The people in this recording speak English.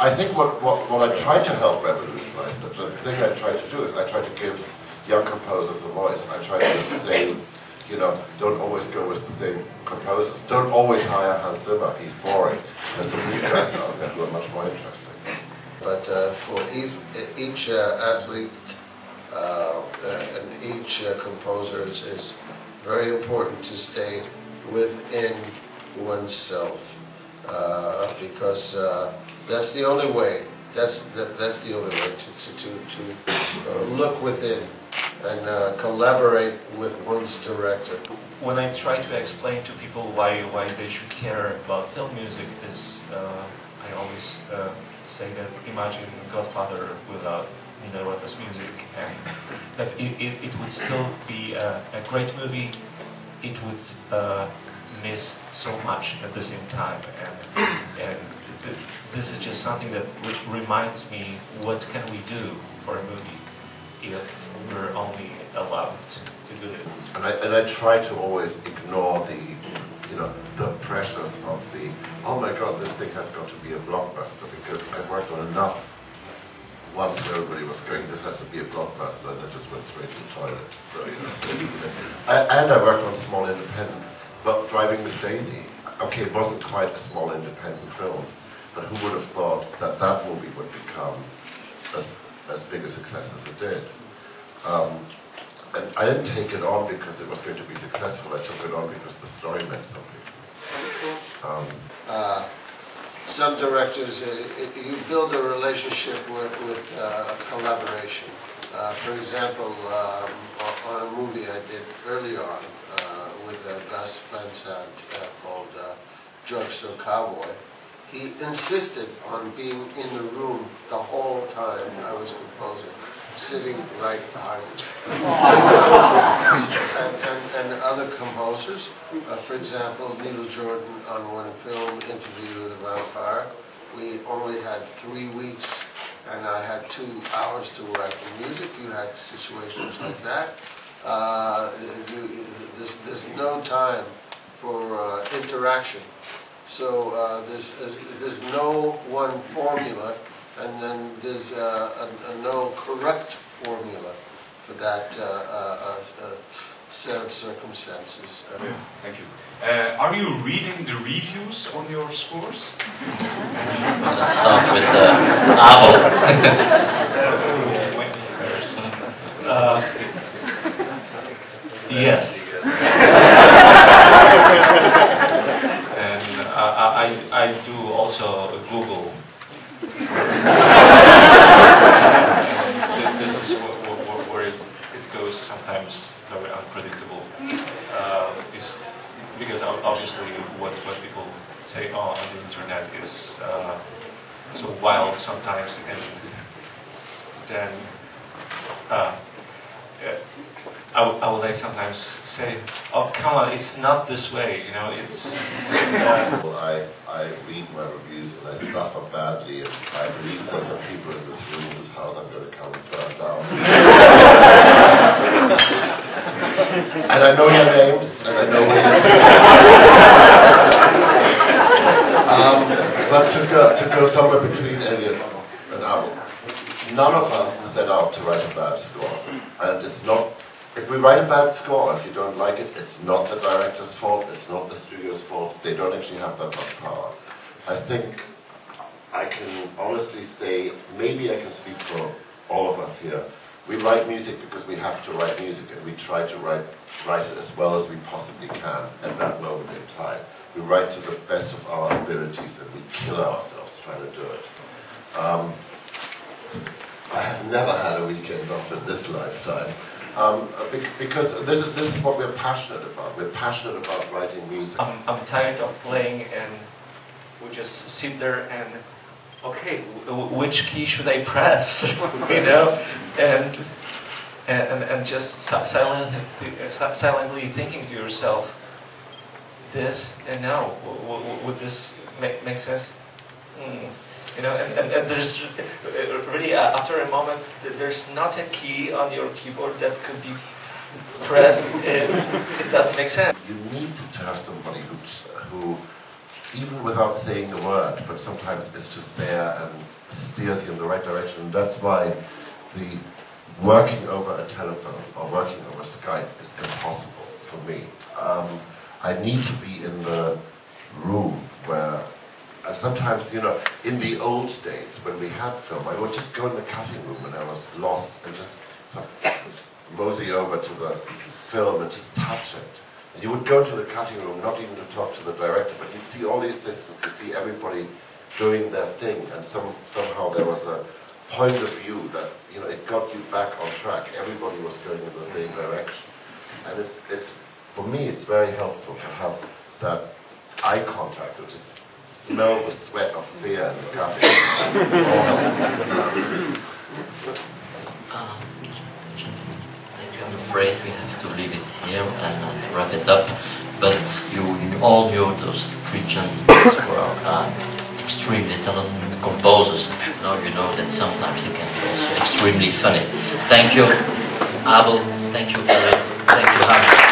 I think what I try to help revolutionize, the thing I try to do is I try to give young composers a voice. I try to say, you know, don't always go with the same composers. Don't always hire Hans Zimmer, he's boring. There's some new guys out there who are much more interesting. But for each athlete and each composer, it's very important to stay within oneself, because that's the only way. That's the only way to look within and collaborate with one's director. When I try to explain to people why they should care about film music, is I always say that imagine Godfather without Nino Rota's music, and that it would still be a great movie. It would miss so much at the same time, and this is just something that reminds me, what can we do for a movie if we're only allowed to do it? And I try to always ignore the, you know, the pressures of the, oh my God, this thing has got to be a blockbuster, because I worked on enough once everybody was going, this has to be a blockbuster, and I just went straight to the toilet. So, you know, and I worked on small independent, but Driving Miss Daisy, okay, it wasn't quite a small independent film, but who would have thought that that movie would become as big a success as it did? And I didn't take it on because it was going to be successful. I took it on because the story meant something. Some directors, you build a relationship with collaboration. For example, on a movie I did early on with Gus Van Sant called Drugstore Cowboy, he insisted on being in the room the whole time I was composing, sitting right behind me. And other composers, for example, Neil Jordan on one film, Interview with a Vampire, we only had 3 weeks and I had 2 hours to write the music. You had situations like that. There's no time for interaction. So there's no one formula, and then there's no correct formula for that set of circumstances. Thank you. Are you reading the reviews on your scores? Let's start with Abel. Yes. I do also Google. This is where it goes sometimes very unpredictable. Is because obviously what people say on the internet is so wild sometimes, and then I would like sometimes say, oh come on, it's not this way, you know, it's... I read my reviews and I suffer badly, and I believe there's some people in this room whose house I'm going to come and burn down. And I know your names, and I know where you're but to go somewhere between Elliot and Abel, none of us set out to write a bad score, and it's not. If we write a bad score, if you don't like it, it's not the director's fault, it's not the studio's fault, they don't actually have that much power. I think I can honestly say, maybe I can speak for all of us here, we write music because we have to write music, and we try to write it as well as we possibly can at that moment in time. We write to the best of our abilities, and we kill ourselves trying to do it. I have never had a weekend off in this lifetime. Because this is what we're passionate about. We're passionate about writing music. I'm tired of playing, and we just sit there and, okay, which key should I press? You know, and just silently thinking to yourself, this and no, would this make sense? You know, and there's really, after a moment, there's not a key on your keyboard that could be pressed. It doesn't make sense. You need to have somebody who even without saying a word, but sometimes it's just there and steers you in the right direction. And that's why the working over a telephone or working over Skype is impossible for me. I need to be in the room where, sometimes, you know, in the old days when we had film, I would just go in the cutting room when I was lost and just sort of mosey over to the film and just touch it. And you would go to the cutting room, not even to talk to the director, but you'd see all the assistants, you'd see everybody doing their thing, and somehow there was a point of view that, you know, it got you back on track. Everybody was going in the same direction. And it's for me, it's very helpful to have that eye contact, which is smell the sweat of fear in the cutting. I'm afraid we have to leave it here and wrap it up. But you all knew those three gentlemen were extremely talented composers. Now you know that sometimes they can be also extremely funny. Thank you, Abel. Thank you, Elliot. Thank you, Hans.